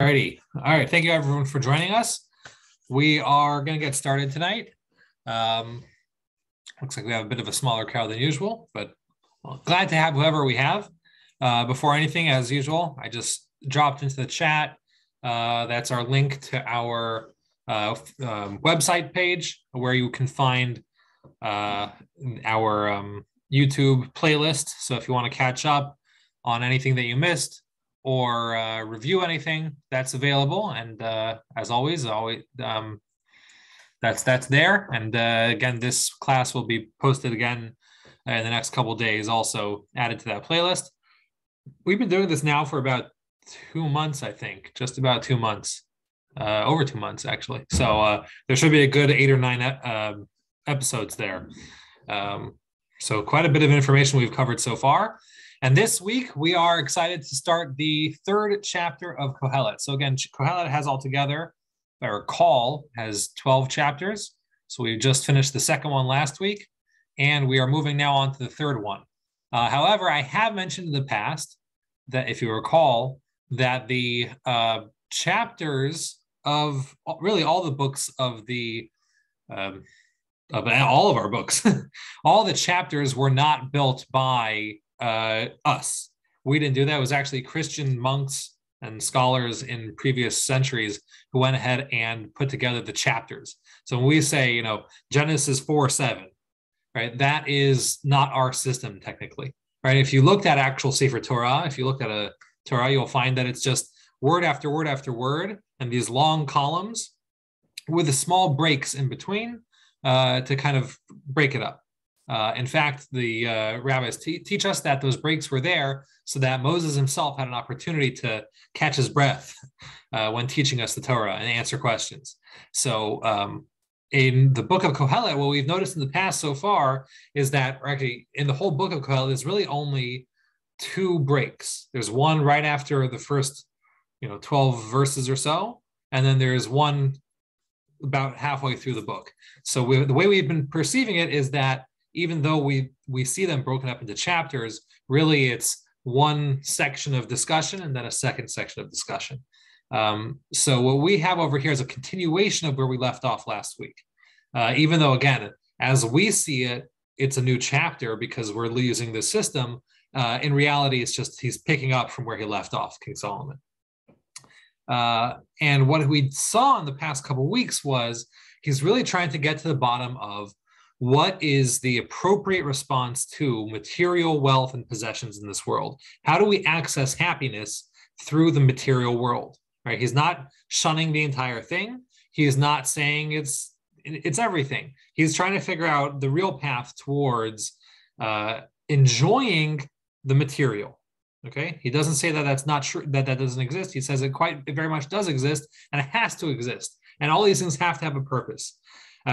Alrighty. All right. Thank you everyone for joining us. We are going to get started tonight. Um, Looks like we have a bit of a smaller crowd than usual, but glad to have whoever we have. Before anything, as usual, I just dropped into the chat. That's our link to our website page where you can find our YouTube playlist. So if you want to catch up on anything that you missed, or review anything, that's available. And as always, that's there. And again, this class will be posted again in the next couple of days, also added to that playlist. We've been doing this now for about 2 months, I think, just about 2 months, over 2 months actually. So there should be a good 8 or 9 episodes there. So quite a bit of information we've covered so far. And this week, we are excited to start the third chapter of Kohelet. So again, Kohelet has altogether, if I recall, has 12 chapters. So we just finished the second one last week, and we are moving now on to the third one. However, I have mentioned in the past that, if you recall, that the chapters of really all the books of the of all of our books, all the chapters were not built by us. We didn't do that. It was actually Christian monks and scholars in previous centuries who went ahead and put together the chapters. So when we say, Genesis 4:7, right, that is not our system technically, right? If you looked at actual Sefer Torah, if you looked at a Torah, you'll find that it's just word after word after word, and these long columns with the small breaks in between to kind of break it up. In fact, the rabbis teach us that those breaks were there so that Moses himself had an opportunity to catch his breath when teaching us the Torah and answer questions. So in the book of Kohelet, what we've noticed in the past so far is that actually in the whole book of Kohelet, there's really only two breaks. There's one right after the first 12 verses or so, and then there's one about halfway through the book. So the way we've been perceiving it is that even though we see them broken up into chapters, really it's one section of discussion and then a second section of discussion. So what we have over here is a continuation of where we left off last week. Even though, again, as we see it, it's a new chapter because we're using this system. In reality, it's just he's picking up from where he left off, King Solomon. And what we saw in the past couple of weeks was he's really trying to get to the bottom of what is the appropriate response to material wealth and possessions in this world. How do we access happiness through the material world? Right? He's not shunning the entire thing. He is not saying it's everything. He's trying to figure out the real path towards enjoying the material. Okay, he doesn't say that that's not true, that doesn't exist. He says it very much does exist, and it has to exist. And all these things have to have a purpose,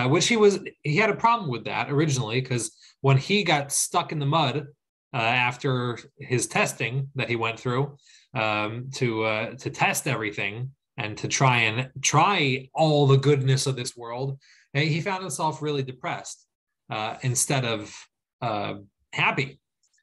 which he had a problem with that originally, because when he got stuck in the mud after his testing that he went through to test everything and to try all the goodness of this world, he found himself really depressed instead of happy.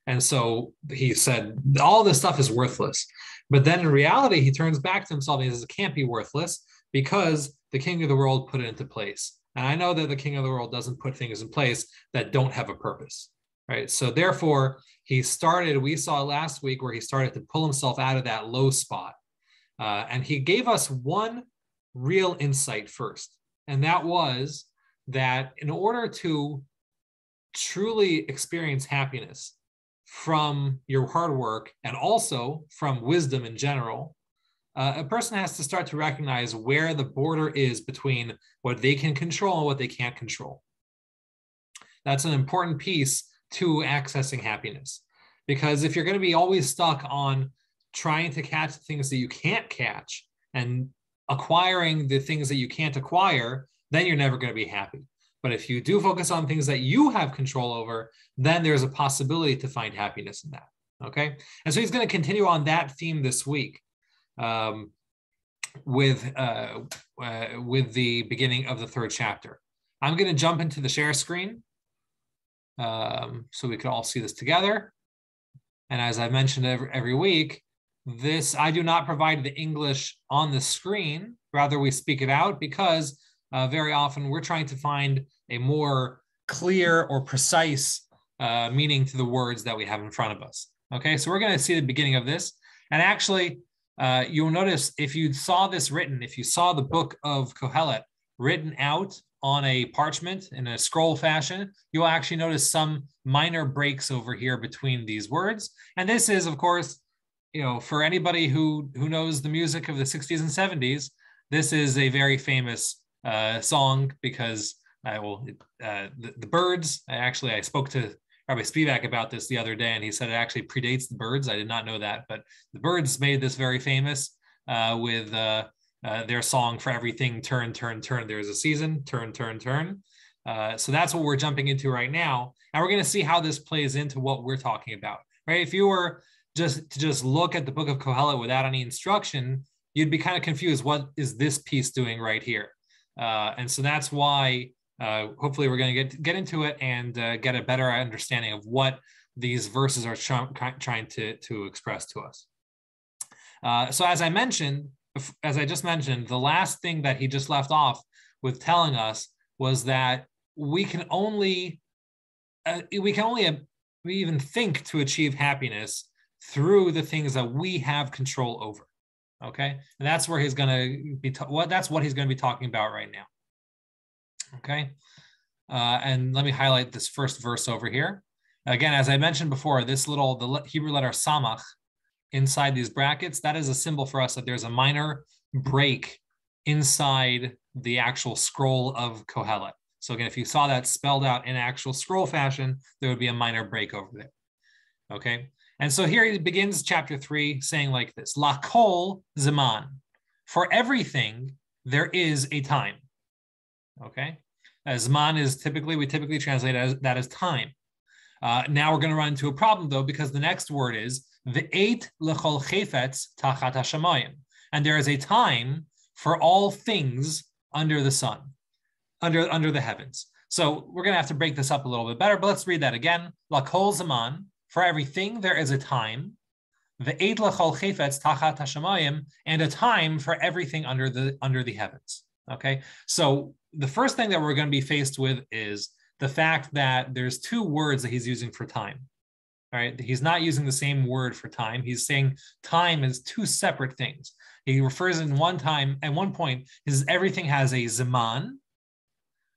And so he said, all this stuff is worthless. But then in reality, he turns back to himself and he says, it can't be worthless because the king of the world put it into place. And I know that the king of the world doesn't put things in place that don't have a purpose, right? So therefore, we saw last week where he started to pull himself out of that low spot. And he gave us one real insight first. And that was that in order to truly experience happiness from your hard work and also from wisdom in general, a person has to start to recognize where the border is between what they can control and what they can't control. That's an important piece to accessing happiness, because if you're going to be always stuck on trying to catch things that you can't catch and acquiring the things that you can't acquire, then you're never going to be happy. But if you do focus on things that you have control over, then there's a possibility to find happiness in that. Okay. And so he's going to continue on that theme this week with the beginning of the third chapter. I'm going to jump into the share screen so we can all see this together. And as I mentioned every week, I do not provide the English on the screen. Rather, we speak it out because very often we're trying to find a more clear or precise meaning to the words that we have in front of us. Okay, so we're going to see the beginning of this. And actually, you'll notice if you saw this written, if you saw the book of Kohelet written out on a parchment in a scroll fashion, you'll actually notice some minor breaks over here between these words. And this is, of course, for anybody who knows the music of the 60s and 70s, this is a very famous song because the Byrds, I spoke to Rabbi Spivak about this the other day, and he said it actually predates the Byrds. I did not know that, but the Byrds made this very famous with their song "For Everything, Turn, Turn, Turn. There's a Season, Turn, Turn, Turn." So that's what we're jumping into right now, and we're going to see how this plays into what we're talking about. Right? If you were just look at the book of Kohelet without any instruction, you'd be kind of confused. What is this piece doing right here? And so that's why. Hopefully we're going to get into it and get a better understanding of what these verses are trying to express to us. So as I just mentioned, the last thing that he just left off with telling us was that we can only even think to achieve happiness through the things that we have control over. Okay, and that's where he's going to be. That's what he's going to be talking about right now. Okay, and let me highlight this first verse over here. Again, as I mentioned before, the Hebrew letter samach inside these brackets, that is a symbol for us that there's a minor break inside the actual scroll of Kohelet. So again, if you saw that spelled out in actual scroll fashion, there would be a minor break over there. Okay, and so here he begins chapter 3 saying like this: Lakol zaman, for everything there is a time. Okay, Zman is we typically translate that as time. Now we're going to run into a problem though, because the next word is ve'et lechol chefetz tachat hashamayim, and there is a time for all things under the sun, under the heavens. So we're going to have to break this up a little bit better, but let's read that again. Lakol zaman, for everything there is a time. Ve'et lechol chefetz tachat hashamayim, and a time for everything under the heavens. Okay, so the first thing that we're going to be faced with is the fact that there's two words that he's using for time. All right, he's not using the same word for time. He's saying time is two separate things. He refers at one point, everything has a zaman.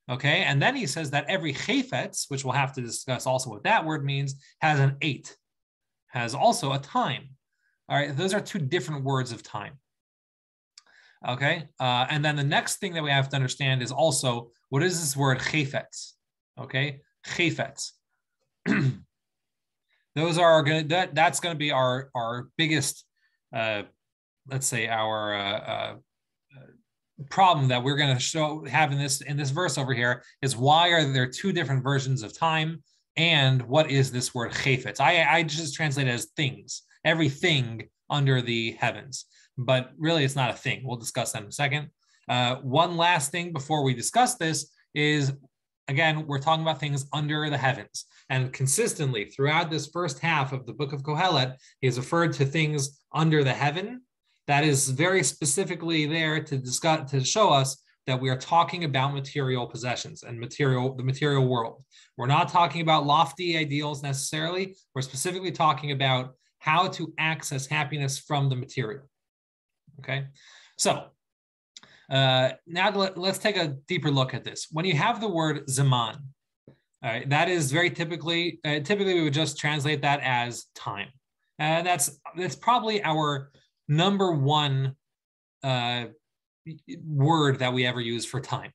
Okay, and then he says that every chefetz, which we'll have to discuss also what that word means, has an 8, has also a time. All right, those are two different words of time. Okay, and then the next thing that we have to understand is also, what is this word chefetz? Okay, chefetz. Those are that's going to be our biggest, let's say, our problem that we're going to have in this verse over here is why are there two different versions of time, and what is this word chefetz? I just translate it as things, everything under the heavens. But really, it's not a thing. We'll discuss that in a second. One last thing before we discuss this is, again, we're talking about things under the heavens. And consistently throughout this first half of the book of Kohelet, he has referred to things under the heaven. That is very specifically there to show us that we are talking about material possessions and the material world. We're not talking about lofty ideals necessarily. We're specifically talking about how to access happiness from the material. Okay, so now let's take a deeper look at this. When you have the word zaman, all right, that is very typically we would just translate that as time. That's probably our number one word that we ever use for time.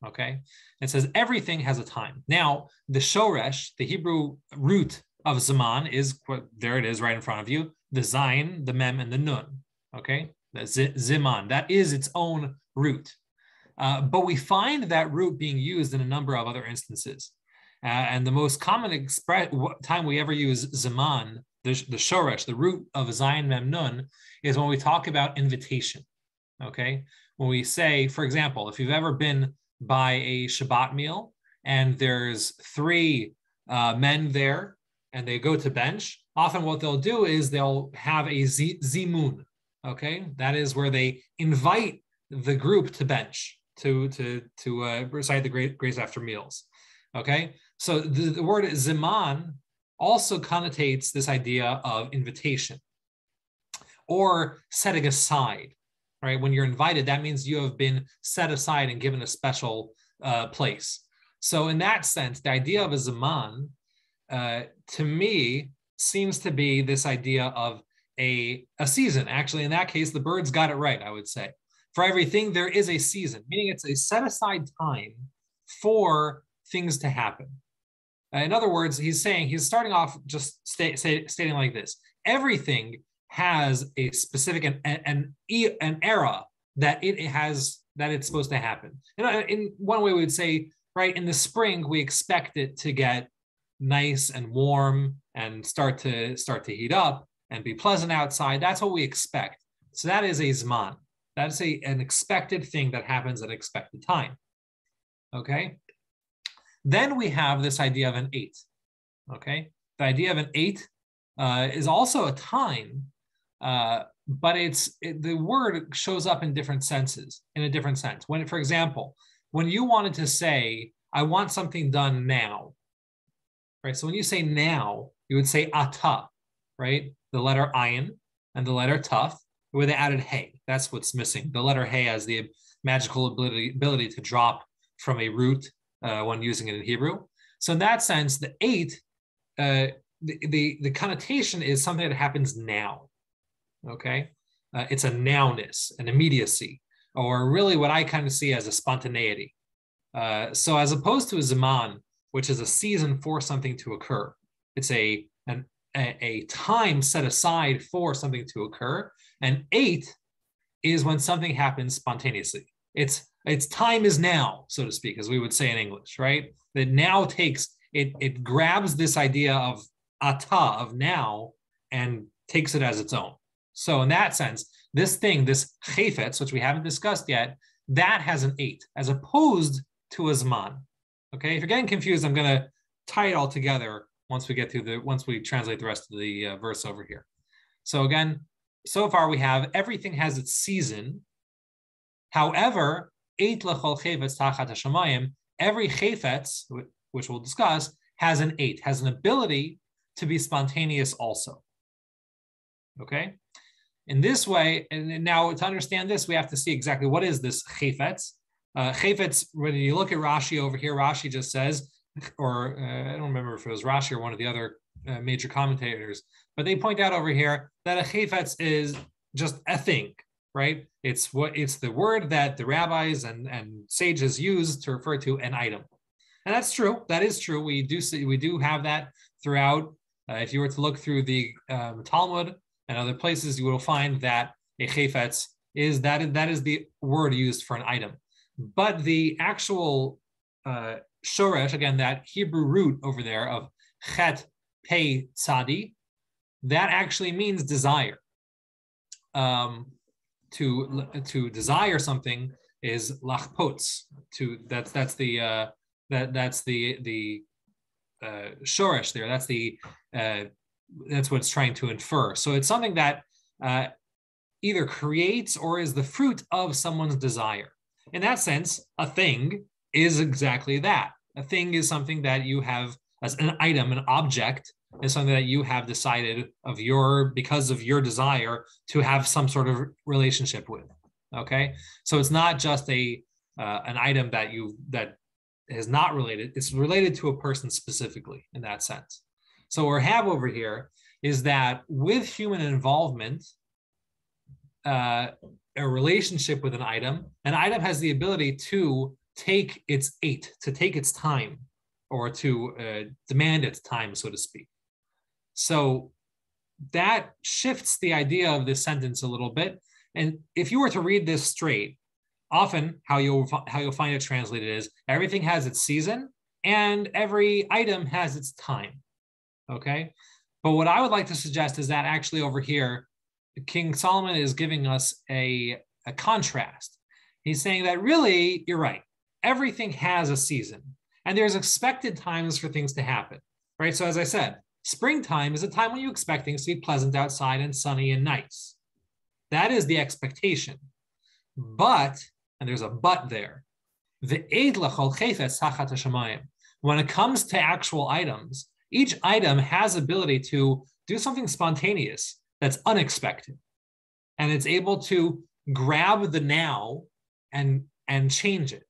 Okay, it says everything has a time. Now the shoresh, the Hebrew root of zaman, is there. It is right in front of you. The zayin, the mem, and the nun. Okay. The ziman, that is its own root. But we find that root being used in a number of other instances. And the most common time we ever use zaman, the shoresh, the root of zayin mem nun, is when we talk about invitation. Okay? When we say, for example, if you've ever been by a Shabbat meal and there's 3 men there and they go to bench, often what they'll do is they'll have a zimun. Okay, that is where they invite the group to bench to recite the grace after meals. Okay, so the word ziman also connotates this idea of invitation or setting aside. Right, when you're invited, that means you have been set aside and given a special place. So in that sense, the idea of a zaman, to me, seems to be this idea of a season. Actually, in that case, the birds got it right, I would say. For everything, there is a season, meaning it's a set aside time for things to happen. In other words, he's starting off just stating like this: everything has a specific an era that it's supposed to happen. And in one way, we would say, right, in the spring, we expect it to get nice and warm and start to heat up and be pleasant outside. That's what we expect. So that is a zman. That's an expected thing that happens at an expected time. Okay. Then we have this idea of an 8. Okay. The idea of an 8 is also a time, but the word shows up in different senses, in a different sense. When, for example, when you wanted to say, I want something done now, right? So when you say now, you would say ata, right? The letter ayin and the letter taf, where they added hey. That's what's missing. The letter hey has the magical ability to drop from a root when using it in Hebrew. So in that sense, the 8, the connotation is something that happens now. Okay, it's a nowness, an immediacy, or really what I kind of see as a spontaneity. So as opposed to a zaman, which is a season for something to occur, it's a time set aside for something to occur. And 8 is when something happens spontaneously. It's time is now, so to speak, as we would say in English, right? That now takes it grabs this idea of ata, of now, and takes it as its own. So in that sense, this chayfetz, which we haven't discussed yet, that has an 8, as opposed to a zman. Okay, if you're getting confused, I'm going to tie it all together once we translate the rest of the verse over here. So again, so far we have everything has its season. However, 8 lechol chayfetz tachat hashamayim, every chayfetz, which we'll discuss, has an 8, has an ability to be spontaneous also. Okay. In this way, and now to understand this, we have to see exactly what is this chayfetz. Chayfetz, when you look at Rashi over here, Rashi just says, or I don't remember if it was Rashi or one of the other major commentators, but they point out over here that a chayfetz is just a thing, right? It's the word that the rabbis and sages use to refer to an item, and that's true. That is true. We do have that throughout. If you were to look through the Talmud and other places, you will find that a chayfetz is the word used for an item. But the actual shoresh, again, that Hebrew root over there of chet pei tzadi, that actually means desire. To desire something is lachpotz. That's the shoresh there. That's what it's trying to infer. So it's something that either creates or is the fruit of someone's desire. In that sense, a thing is exactly that. A thing is something that you have as an item, an object, is something that you have decided because of your desire to have some sort of relationship with. Okay, so it's not just an item that is not related. It's related to a person specifically in that sense. So what we have over here is that with human involvement, a relationship with an item has the ability to take its 8, to take its time, or to demand its time, so to speak. So that shifts the idea of this sentence a little bit. And if you were to read this straight, often how you'll find it translated is everything has its season and every item has its time. Okay. But what I would like to suggest is that actually over here, King Solomon is giving us a contrast. He's saying that really, you're right. Everything has a season and there's expected times for things to happen, right? So as I said, Springtime is a time when you expect things to be pleasant outside and sunny and nice. That is the expectation. But, and there's a but there, when it comes to actual items, each item has ability to do something spontaneous that's unexpected. And it's able to grab the now and change it.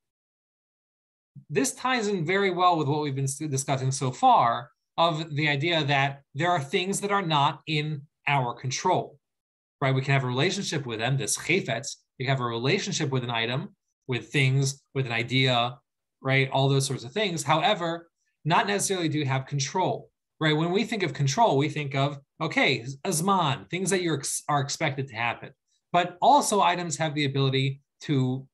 This ties in very well with what we've been discussing so far of the idea that there are things that are not in our control, right? We can have a relationship with them, this chayfetz. You have a relationship with an item, with things, with an idea, right? All those sorts of things. However, not necessarily do you have control, right? When we think of control, we think of, okay, azman, things that are expected to happen. But also items have the ability to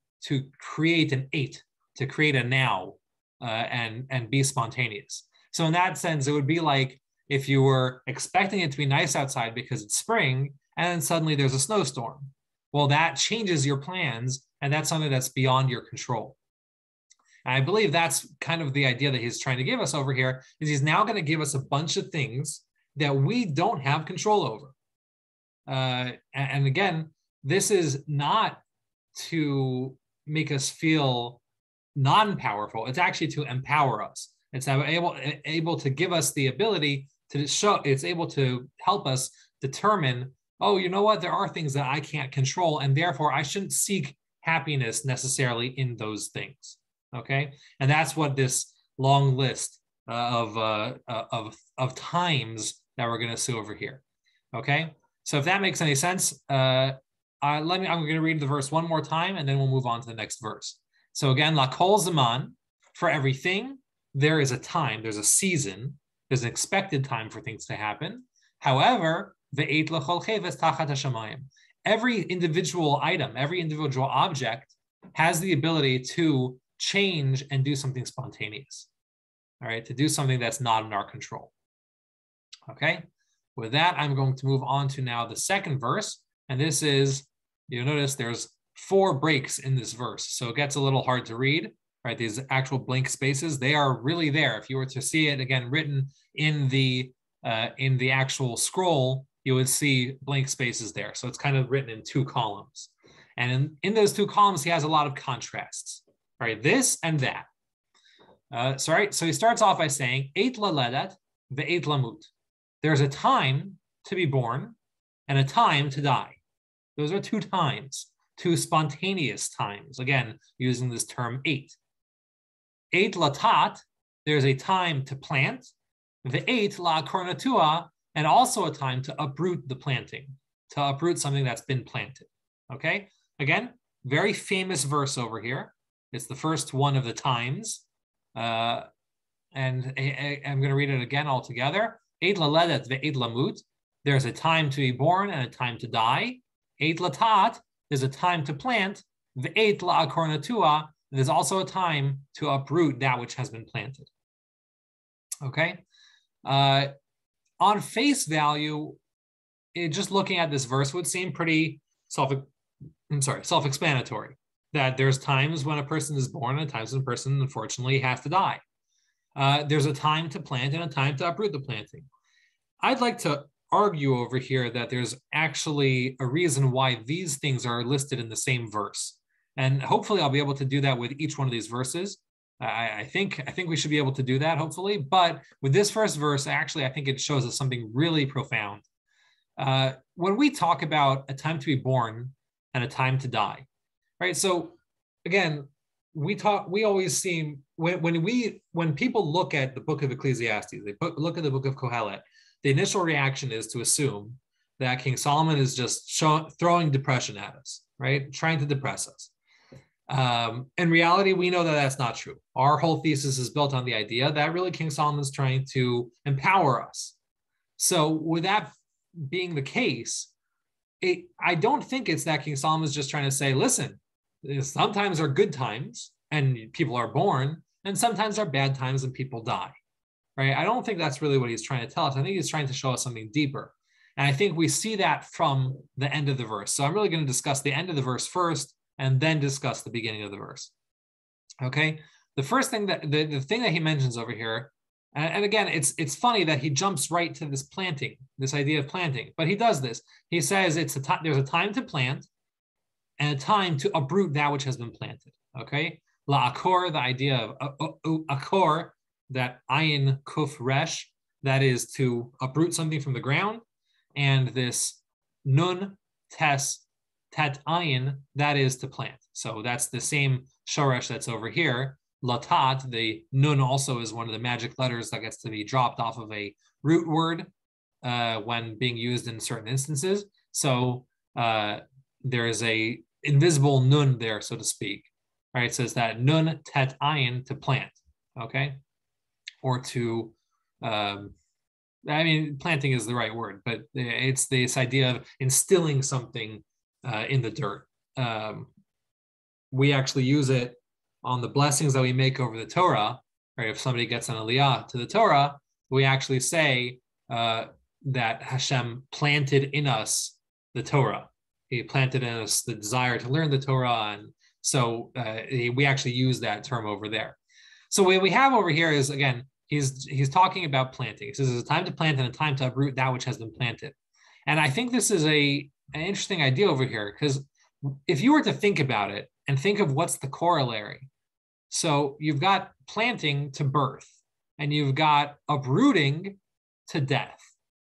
create an eight, to create a now, and be spontaneous. So in that sense, it would be like if you were expecting it to be nice outside because it's spring, and then suddenly there's a snowstorm. Well, that changes your plans, and that's something that's beyond your control. And I believe that's kind of the idea that he's trying to give us over here, is he's now going to give us a bunch of things that we don't have control over. And again, this is not to make us feel non-powerful. It's actually to empower us. It's able to give us the ability to show, it's able to help us determine, oh, you know what, there are things that I can't control, and therefore I shouldn't seek happiness necessarily in those things. Okay, and that's what this long list of times that we're going to see over here. Okay, so if that makes any sense, I'm going to read the verse one more time, and then we'll move on to the next verse. So again, la kol zaman, for everything there is a time, there's a season, there's an expected time for things to happen. However, ve'et lachol cheves tachat hashamayim. Every individual item, every individual object has the ability to change and do something spontaneous. All right, to do something that's not in our control. Okay, with that, I'm going to move on to now the second verse. And this is, you'll notice there's 4 breaks in this verse. So it gets a little hard to read, right? These actual blank spaces, they are really there. If you were to see it again written in the actual scroll, you would see blank spaces there. So it's kind of written in 2 columns. And in those 2 columns, he has a lot of contrasts, right? This and that. So he starts off by saying, Eit laledat ve'eit lamut. There's a time to be born and a time to die. Those are 2 times, 2 spontaneous times. Again, using this term eight. Eit latat, there's a time to plant. Ve'eit la'kornatua, and also a time to uproot the planting, to uproot something that's been planted. Okay? Again, very famous verse over here. It's the first one of the times. And I'm going to read it again all together. Eit laledet ve'eit lamut. There's a time to be born and a time to die. Eit latat, there's a time to plant. Ve'eit la'akornatua, there's also a time to uproot that which has been planted. Okay? On face value, just looking at this verse would seem pretty self-explanatory. That there's times when a person is born and times when a person, unfortunately, has to die. There's a time to plant and a time to uproot the planting. I'd like to argue over here that there's actually a reason why these things are listed in the same verse. And hopefully I'll be able to do that with each one of these verses. I think we should be able to do that, hopefully. But with this first verse, actually, I think it shows us something really profound. When we talk about a time to be born and a time to die, right? So again, we always see when people look at the book of Ecclesiastes, look at the book of Kohelet, the initial reaction is to assume that King Solomon is just throwing depression at us, right? Trying to depress us. In reality, we know that that's not true. Our whole thesis is built on the idea that really King Solomon's trying to empower us. So with that being the case, I don't think it's that King Solomon's just trying to say, listen, sometimes are good times and people are born, and sometimes are bad times and people die, right? I don't think that's really what he's trying to tell us. I think he's trying to show us something deeper. And I think we see that from the end of the verse. So I'm really going to discuss the end of the verse first, and then discuss the beginning of the verse. Okay, the first thing that the thing that he mentions over here And again, it's funny that he jumps right to this planting, this idea of planting, but he does this. He says there's a time to plant and a time to uproot that which has been planted. Okay, la akor, the idea of akor, that ayin kuf resh, that is to uproot something from the ground, and this nun tes tet ayin, that is to plant. So that's the same shoresh that's over here. Latat, the nun also is one of the magic letters that gets to be dropped off of a root word when being used in certain instances. So there is a invisible nun there, so to speak. Right? It says that nun tet ayin, to plant. Okay, or to planting is the right word, but it's this idea of instilling something in the dirt. We actually use it on the blessings that we make over the Torah. Right? If somebody gets an aliyah to the Torah, we actually say that Hashem planted in us the Torah. He planted in us the desire to learn the Torah, and so we actually use that term over there. So what we have over here is, again, he's talking about planting. He says there's a time to plant and a time to uproot that which has been planted. And I think this is an interesting idea over here, because if you were to think about it and think of what's the corollary. So you've got planting to birth, and you've got uprooting to death.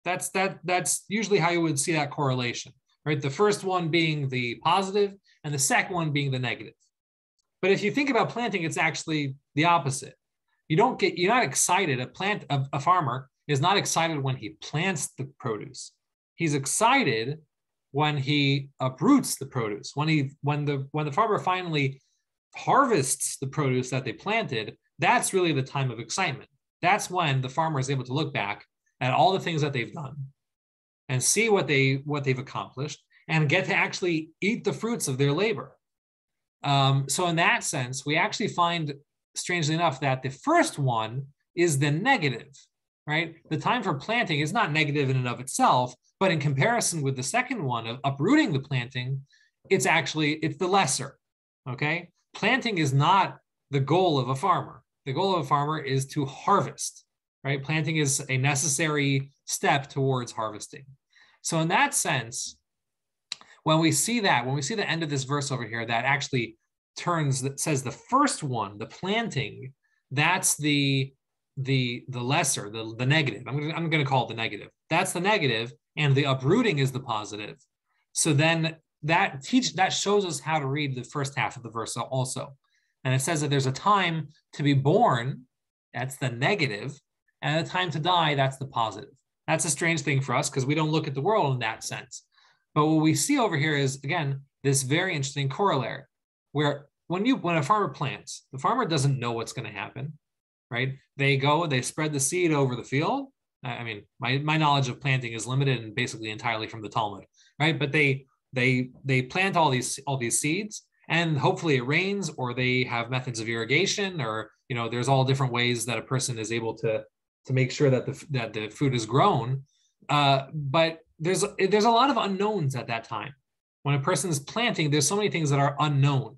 That's usually how you would see that correlation, right? The first one being the positive and the second one being the negative. But if you think about planting, it's actually the opposite. You're not excited. A farmer is not excited when he plants the produce. He's excited when he uproots the produce. When the farmer finally harvests the produce that they planted, that's really the time of excitement. That's when the farmer is able to look back at all the things that they've done and see what they've accomplished and get to actually eat the fruits of their labor. So in that sense, we actually find, strangely enough, that the first one is the negative, right? The time for planting is not negative in and of itself, but in comparison with the second one of uprooting the planting, it's the lesser, okay? Planting is not the goal of a farmer. The goal of a farmer is to harvest, right? Planting is a necessary step towards harvesting. So in that sense, when we see the end of this verse over here, that actually says the first one, the planting, that's the lesser, the negative. I'm going to call it the negative. That's the negative, and the uprooting is the positive. So then that shows us how to read the first half of the verse also. And it says that there's a time to be born, that's the negative, and a time to die, that's the positive. That's a strange thing for us because we don't look at the world in that sense. But what we see over here is, again, this very interesting corollary, where when a farmer plants, the farmer doesn't know what's going to happen, right? They spread the seed over the field. I mean, my knowledge of planting is limited and basically entirely from the Talmud, right? But they plant all these seeds, and hopefully it rains, or they have methods of irrigation, or there's all different ways that a person is able to make sure that the food is grown. But there's a lot of unknowns at that time. When a person is planting, there's so many things that are unknown.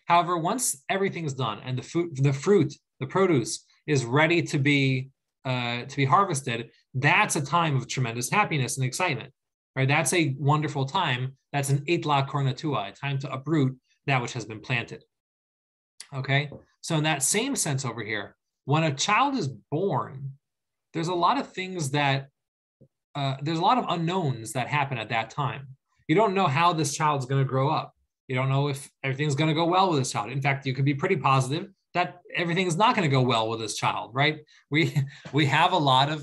However, once everything's done and the produce is ready to be harvested, that's a time of tremendous happiness and excitement, right? That's a wonderful time. That's an eitla kornatua, a time to uproot that which has been planted. Okay, so in that same sense over here, when a child is born, there's a lot of things there's a lot of unknowns that happen at that time. You don't know how this child's going to grow up. You don't know if everything's going to go well with this child. In fact, you could be pretty positive that everything's not going to go well with this child, right? We have a lot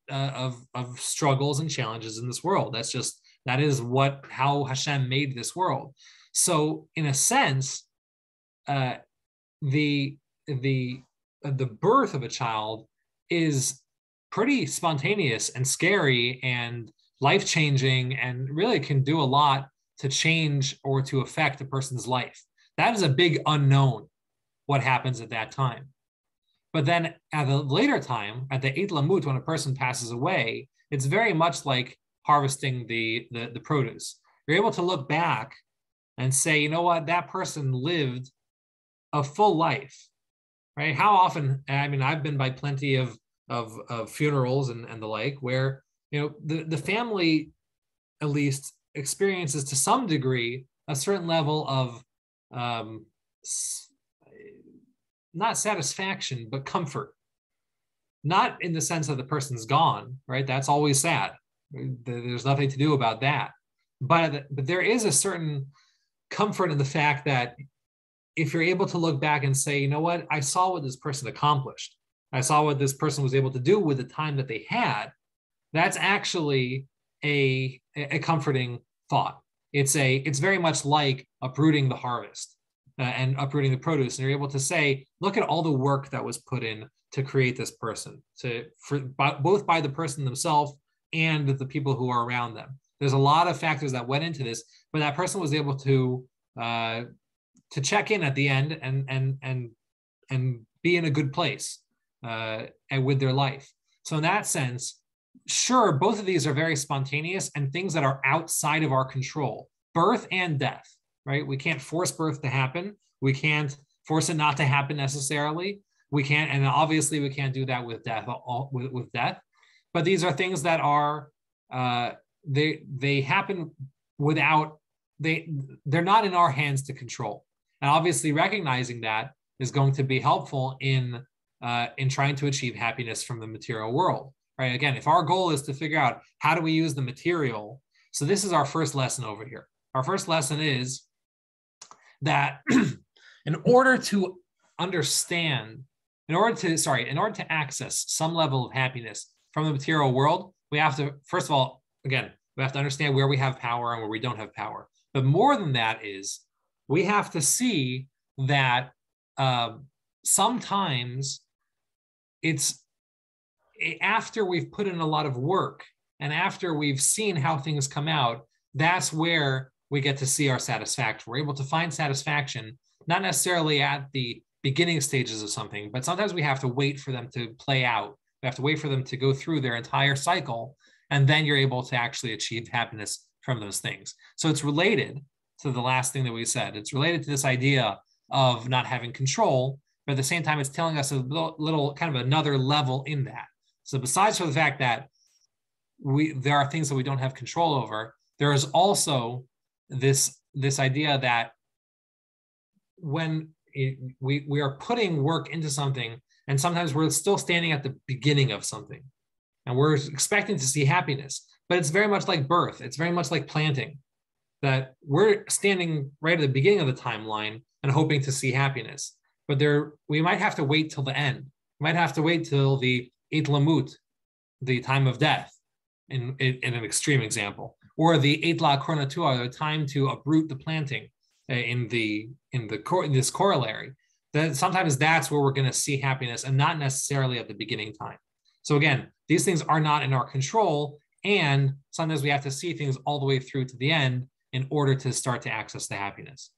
of struggles and challenges in this world. That is how Hashem made this world. So in a sense, the birth of a child is pretty spontaneous and scary and life-changing, and really can do a lot to change or to affect a person's life. That is a big unknown, what happens at that time. But then at a later time, at the Eit Lamut, when a person passes away, it's very much like harvesting the produce. You're able to look back and say, you know what, that person lived a full life, right? How often, I mean, I've been by plenty of of funerals and the like, where the family at least experiences to some degree a certain level of not satisfaction but comfort, not in the sense that the person's gone, right? That's always sad. There's nothing to do about that, but there is a certain comfort in the fact that if you're able to look back and say, you know what, I saw what this person accomplished, I saw what this person was able to do with the time that they had, that's actually a comforting thought. It's very much like uprooting the harvest and uprooting the produce, and you're able to say, look at all the work that was put in to create this person, both by the person themselves and the people who are around them. There's a lot of factors that went into this, but that person was able to check in at the end and be in a good place and with their life. So in that sense, sure, both of these are very spontaneous and things that are outside of our control, birth and death, right? We can't force birth to happen. We can't force it not to happen necessarily. We can't, and obviously we can't do that with death, with death. But these are things that are, they happen without, they're not in our hands to control. And obviously recognizing that is going to be helpful in trying to achieve happiness from the material world, right? Again, if our goal is to figure out how do we use the material, so this is our first lesson over here. Our first lesson is that in order to understand, in order to access some level of happiness from the material world, we have to, first of all, again, we have to understand where we have power and where we don't have power. But more than that is, we have to see that sometimes it's after we've put in a lot of work and after we've seen how things come out, that's where we get to see our satisfaction. We're able to find satisfaction, not necessarily at the beginning stages of something, but sometimes we have to wait for them to play out. We have to wait for them to go through their entire cycle, and then you're able to actually achieve happiness from those things. So it's related to the last thing that we said. It's related to this idea of not having control, but at the same time, it's telling us a little kind of another level in that. So besides for the fact that there are things that we don't have control over, there is also this idea that when we are putting work into something, and sometimes we're still standing at the beginning of something, and we're expecting to see happiness, but it's very much like birth. It's very much like planting, that we're standing right at the beginning of the timeline and hoping to see happiness. But we might have to wait till the end. We might have to wait till the Eit Lamut, the time of death, in an extreme example, or the Eit La'akor Natua, the time to uproot the planting in this corollary. That sometimes that's where we're going to see happiness, and not necessarily at the beginning time. So again, these things are not in our control, and sometimes we have to see things all the way through to the end in order to start to access the happiness.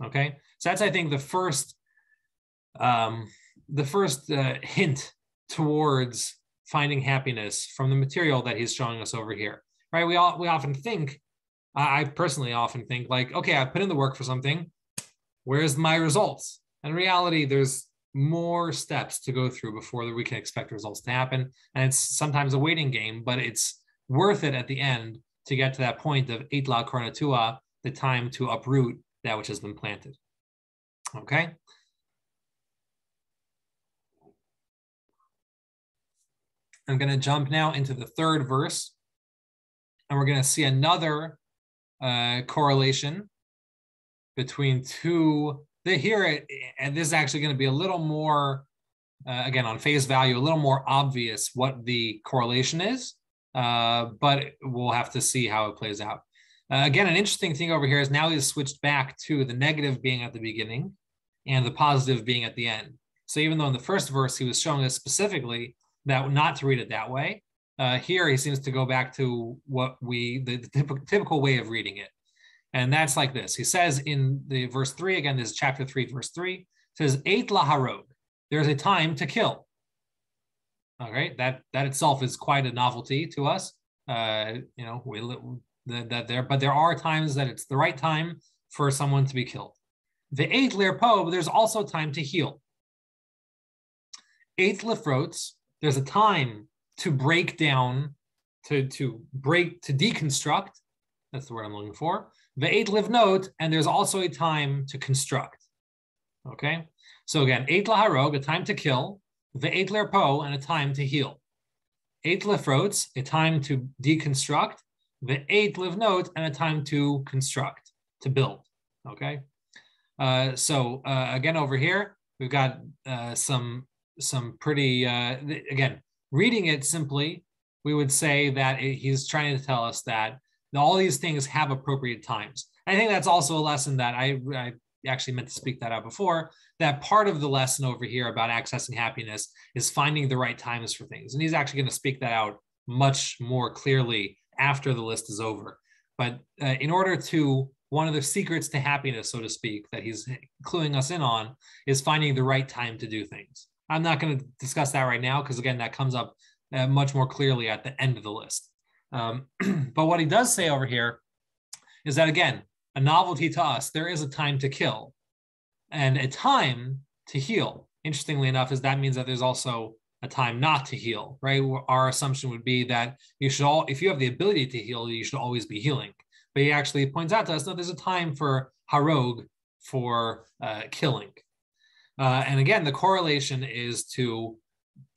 Okay, so that's, I think, the first hint towards finding happiness from the material that he's showing us over here. Right? We often think, I personally often think, like, okay, I put in the work for something. Where's my results? In reality, there's more steps to go through before we can expect results to happen. And it's sometimes a waiting game, but it's worth it at the end to get to that point of Eit La'akor Natua, the time to uproot that which has been planted. Okay? I'm going to jump now into the third verse, and we're going to see another correlation between two. And this is actually going to be a little more, again, on face value, a little more obvious what the correlation is, but we'll have to see how it plays out. Again, an interesting thing over here is now he's switched back to the negative being at the beginning and the positive being at the end. So even though in the first verse he was showing us specifically that not to read it that way, here he seems to go back to what the typical way of reading it. And that's like this. He says in the verse 3, again, this is chapter 3, verse 3, says, Eit laharog, there's a time to kill. All right, that itself is quite a novelty to us. But there are times that it's the right time for someone to be killed. The Eit lirpo, but there's also time to heal. Eit lifrots, there's a time to break down, to deconstruct. That's the word I'm looking for. Ve'et livnot, and there's also a time to construct. Okay, so again, eit laharog, a time to kill, ve'et lerpo, and a time to heal. Eit lefrotz, a time to deconstruct, ve'et livnot, and a time to construct, to build. Okay, so again over here we've got some pretty again, reading it simply, we would say that he's trying to tell us that all these things have appropriate times. I think that's also a lesson that I actually meant to speak that out before, that part of the lesson over here about accessing happiness is finding the right times for things. And he's actually going to speak that out much more clearly after the list is over. But in order to, one of the secrets to happiness, so to speak, that he's cluing us in on is finding the right time to do things. I'm not going to discuss that right now because, again, that comes up much more clearly at the end of the list. But what he does say over here is that, again, a novelty to us, there is a time to kill and a time to heal. Interestingly enough, is that means that there's also a time not to heal, right? Our assumption would be that you should if you have the ability to heal, you should always be healing. But he actually points out to us, no, there's a time for harog, for killing. And again, the correlation is to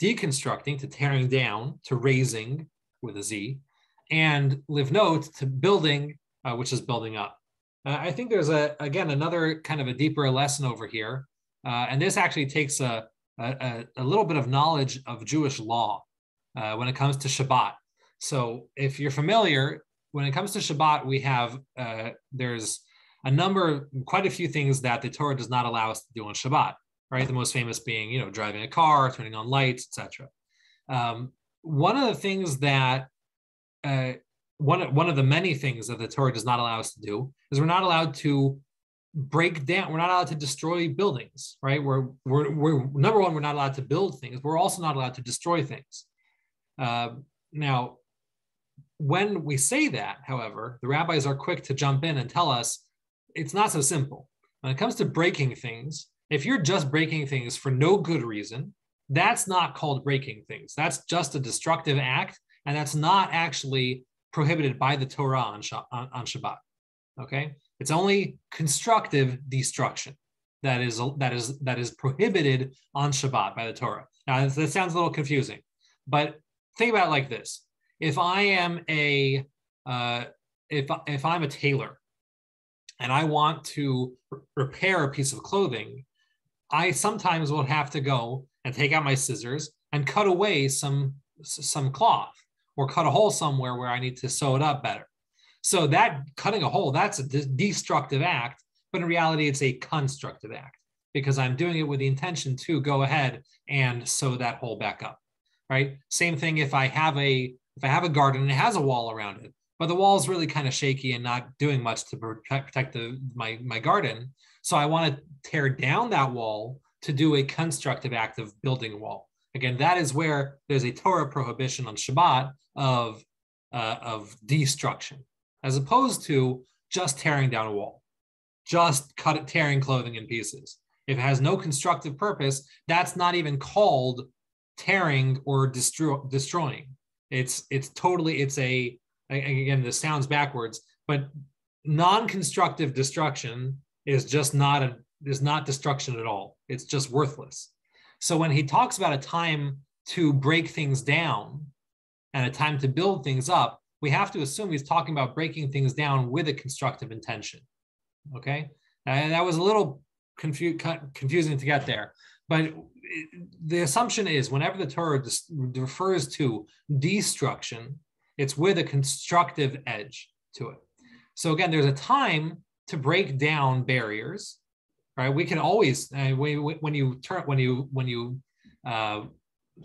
deconstructing, to tearing down, to raising with a Z, and livnot, to building, which is building up. I think there's again another kind of a deeper lesson over here, and this actually takes a little bit of knowledge of Jewish law when it comes to Shabbat. So if you're familiar, when it comes to Shabbat, we have there's quite a few things that the Torah does not allow us to do on Shabbat. Right, the most famous being driving a car, turning on lights, etc. One of the things that one of the many things that the Torah does not allow us to do is we're not allowed to break down. We're not allowed to destroy buildings. Right, we're number one, we're not allowed to build things. We're also not allowed to destroy things. Now, when we say that, however, the rabbis are quick to jump in and tell us it's not so simple. When it comes to breaking things, if you're just breaking things for no good reason, that's not called breaking things. That's just a destructive act, and that's not actually prohibited by the Torah on Shabbat. Okay, it's only constructive destruction that is prohibited on Shabbat by the Torah. Now that sounds a little confusing, but think about it like this: if I am if I'm a tailor and I want to repair a piece of clothing, I sometimes will have to go and take out my scissors and cut away some cloth or cut a hole somewhere where I need to sew it up better. So that cutting a hole, that's a destructive act, but in reality, it's a constructive act because I'm doing it with the intention to go ahead and sew that hole back up, right? Same thing if I have a garden and it has a wall around it, but the wall is really kind of shaky and not doing much to protect my garden. So I want to tear down that wall to do a constructive act of building a wall. Again, that is where there's a Torah prohibition on Shabbat of destruction, as opposed to just tearing down a wall, just tearing clothing in pieces. If it has no constructive purpose, that's not even called tearing or destroying. It's again, this sounds backwards, but non-constructive destruction is not destruction at all. It's just worthless. So when he talks about a time to break things down and a time to build things up, we have to assume he's talking about breaking things down with a constructive intention. Okay, and that was a little confusing to get there, but the assumption is whenever the Torah refers to destruction, it's with a constructive edge to it. So again, there's a time to break down barriers, right? We can always, when you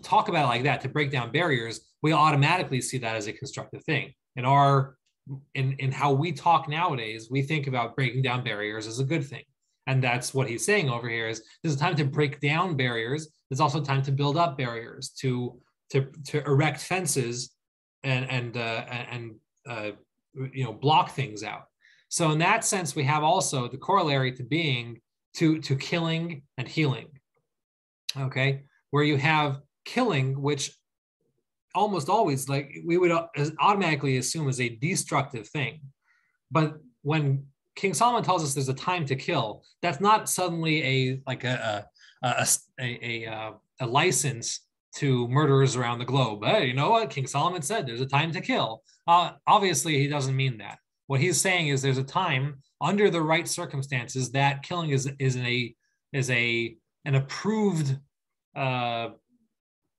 talk about it like that, to break down barriers, we automatically see that as a constructive thing. In how we talk nowadays, we think about breaking down barriers as a good thing. And that's what he's saying over here is there's a time to break down barriers. There's also time to build up barriers, to erect fences and block things out. So in that sense, we have also the corollary to being to killing and healing. Okay, where you have killing, which almost always, like, we would automatically assume is a destructive thing. But when King Solomon tells us there's a time to kill, that's not suddenly a license to murderers around the globe. Hey, you know what? King Solomon said there's a time to kill. Obviously, he doesn't mean that. What he's saying is there's a time under the right circumstances that killing is an approved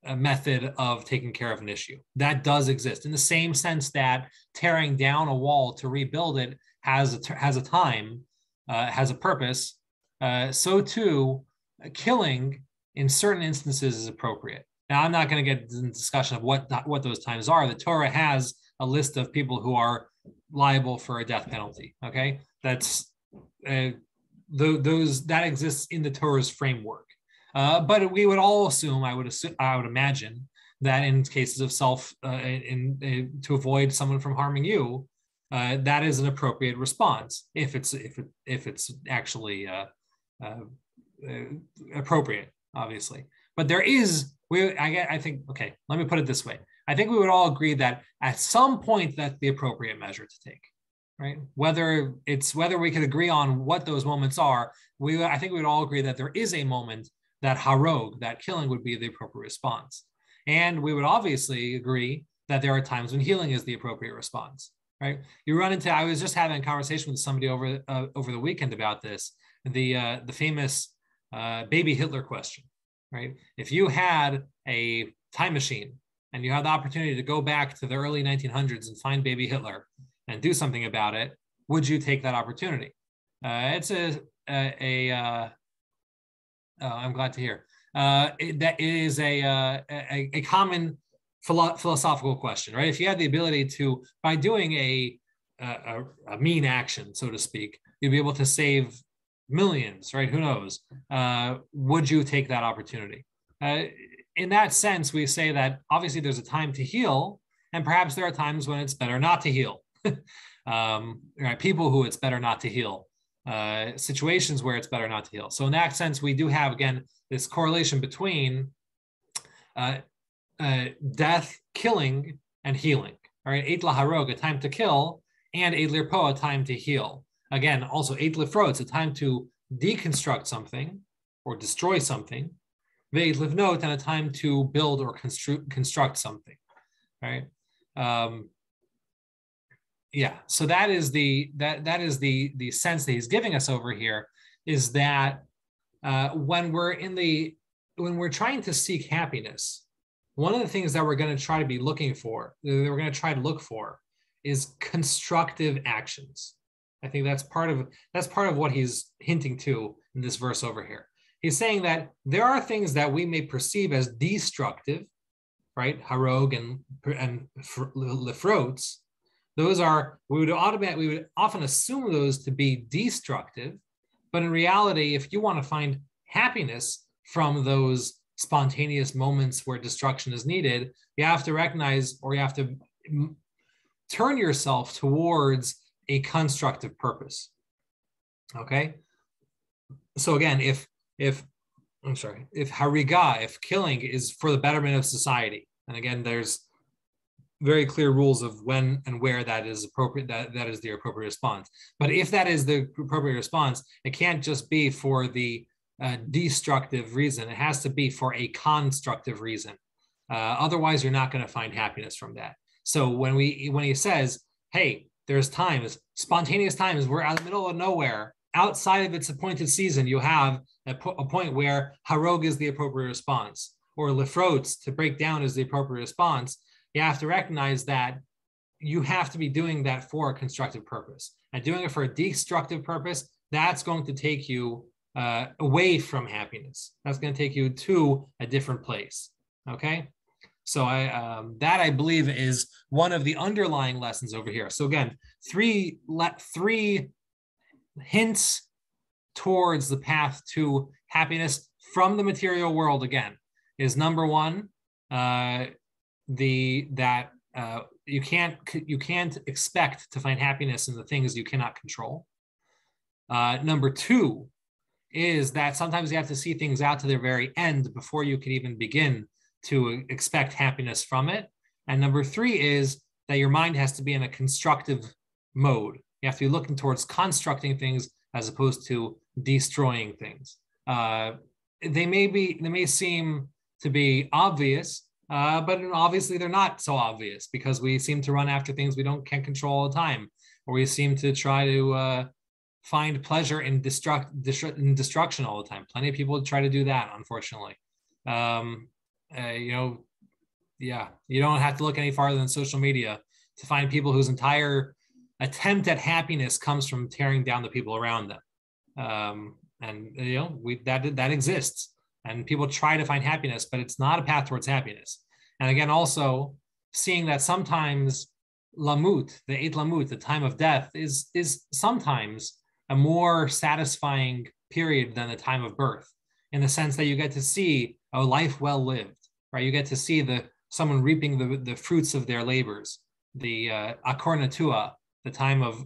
a method of taking care of an issue. That does exist in the same sense that tearing down a wall to rebuild it has a time, has a purpose. So too, killing in certain instances is appropriate. Now, I'm not going to get into the discussion of what those times are. The Torah has a list of people who are liable for a death penalty. Okay, that's those that exists in the Torah's framework. But we would all assume, I would imagine, that in cases of to avoid someone from harming you, that is an appropriate response if it's actually appropriate, obviously. But there is, I think, okay, let me put it this way. I think we would all agree that at some point that's the appropriate measure to take, right? Whether we could agree on what those moments are, I think we would all agree that there is a moment that harog, that killing, would be the appropriate response. And we would obviously agree that there are times when healing is the appropriate response, right? You run into, I was just having a conversation with somebody over the weekend about this, the famous baby Hitler question, right? If you had a time machine and you had the opportunity to go back to the early 1900s and find baby Hitler and do something about it, would you take that opportunity? It's I'm glad to hear. That is a common philosophical question, right? If you had the ability to, by doing a mean action, so to speak, you'd be able to save millions, right? Who knows? Would you take that opportunity? In that sense, we say that obviously there's a time to heal, and perhaps there are times when it's better not to heal. Right? People who it's better not to heal. Situations where it's better not to heal. So in that sense, we do have, again, this correlation between death, killing, and healing. All right, Eit laharog, a time to kill, and Eit lirpo, a time to heal. Again, also Eit lifro, it's a time to deconstruct something or destroy something. Veit livnot, and a time to build or construct something. Right. Yeah, so that is the sense that he's giving us over here, is that when we're trying to seek happiness, one of the things that we're going to try to be looking for, that we're going to try to look for, is constructive actions. I think that's part of what he's hinting to in this verse over here. He's saying that there are things that we may perceive as destructive, right? Harog and lifrots. Those are, we would often assume those to be destructive, but in reality, if you want to find happiness from those spontaneous moments where destruction is needed, you have to recognize, or you have to turn yourself towards a constructive purpose. Okay. So again, if hariga, if killing is for the betterment of society, and again, there's very clear rules of when and where that is appropriate, that is the appropriate response. But if that is the appropriate response, it can't just be for the destructive reason. It has to be for a constructive reason. Otherwise, you're not going to find happiness from that. So when he says, hey, there's times, spontaneous times, we're out in the middle of nowhere, outside of its appointed season, you have a point where harog is the appropriate response, or lifrots, to break down, is the appropriate response. You have to recognize that you have to be doing that for a constructive purpose. And doing it for a destructive purpose, that's going to take you away from happiness. That's going to take you to a different place. Okay? So I believe is one of the underlying lessons over here. So again, three hints towards the path to happiness from the material world, again, is number one, you can't expect to find happiness in the things you cannot control. Number two is that sometimes you have to see things out to their very end before you can even begin to expect happiness from it. And number three is that your mind has to be in a constructive mode. You have to be looking towards constructing things as opposed to destroying things. They may seem to be obvious, but obviously they're not so obvious, because we seem to run after things we can't control all the time, or we seem to try to find pleasure in destruction all the time. Plenty of people try to do that, unfortunately. You don't have to look any farther than social media to find people whose entire attempt at happiness comes from tearing down the people around them. That exists, and people try to find happiness, but it's not a path towards happiness. And again, also seeing that sometimes lamut, the Eit Lamut, the time of death, is sometimes a more satisfying period than the time of birth, in the sense that you get to see a life well lived, right? You get to see someone reaping the fruits of their labors, the Akor Natua, the time of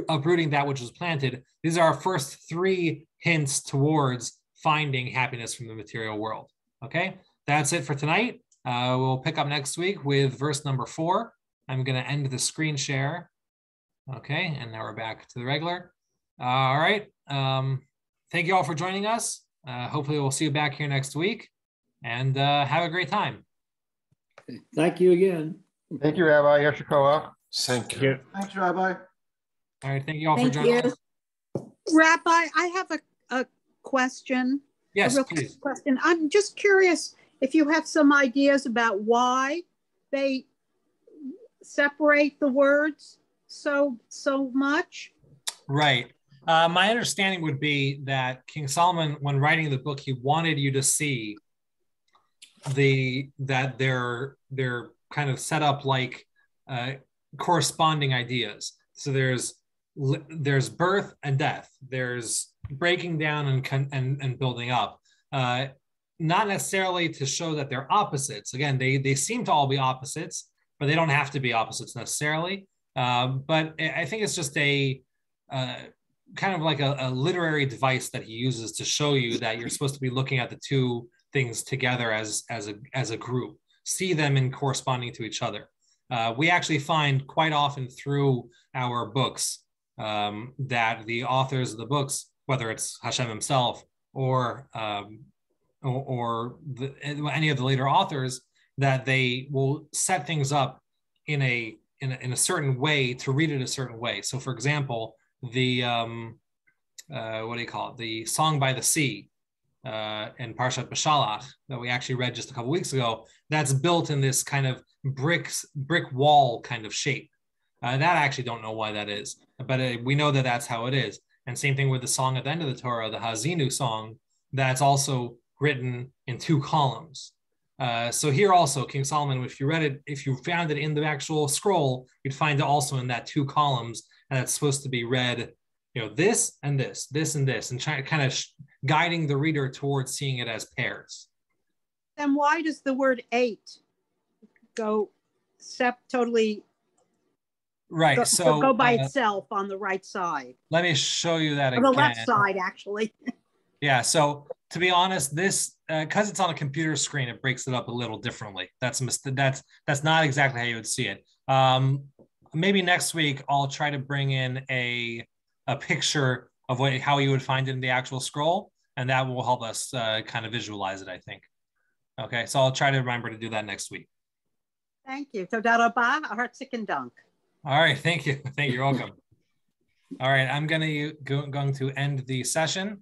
uprooting that which was planted. These are our first three hints towards finding happiness from the material world. Okay, that's it for tonight. We'll pick up next week with verse number 4. I'm going to end the screen share. Okay, and now we're back to the regular. All right. Thank you all for joining us. Hopefully we'll see you back here next week, and have a great time. Thank you again. Thank you, Rabbi. Yasher Koach. Thank you. Thanks, Rabbi. All right, thank you all for joining us. Rabbi, I have a question. Yes, a real please. Question. I'm just curious if you have some ideas about why they separate the words so much. Right. My understanding would be that King Solomon, when writing the book, he wanted you to see that they're kind of set up like corresponding ideas. So there's birth and death. There's breaking down and building up. Not necessarily to show that they're opposites. Again, they seem to all be opposites, but they don't have to be opposites necessarily. But I think it's just a kind of like a literary device that he uses to show you that you're supposed to be looking at the two things together as a group, see them in corresponding to each other. We actually find quite often through our books that the authors of the books, whether it's Hashem himself or any of the later authors, that they will set things up in a certain way to read it a certain way. So, for example, the the Song by the Sea in Parshat Beshalach that we actually read just a couple weeks ago, that's built in this kind of brick wall kind of shape. That I actually don't know why that is, but we know that that's how it is. And same thing with the song at the end of the Torah, the Hazinu song, that's also written in 2 columns. So here also, King Solomon, if you found it in the actual scroll, you'd find it also in that 2 columns, and it's supposed to be read, this and this, this and this, and kind of guiding the reader towards seeing it as pairs. Then why does the word 8 go totally? Right. Go by itself on the right side. Let me show you that again. On the left side, actually. Yeah. So to be honest, this because it's on a computer screen, it breaks it up a little differently. That's not exactly how you would see it. Maybe next week I'll try to bring in a picture of how you would find it in the actual scroll, and that will help us kind of visualize it, I think. Okay. So I'll try to remember to do that next week. Thank you. Toda rabah, hartzik dank. All right, thank you. You're welcome. All right, I'm going to end the session.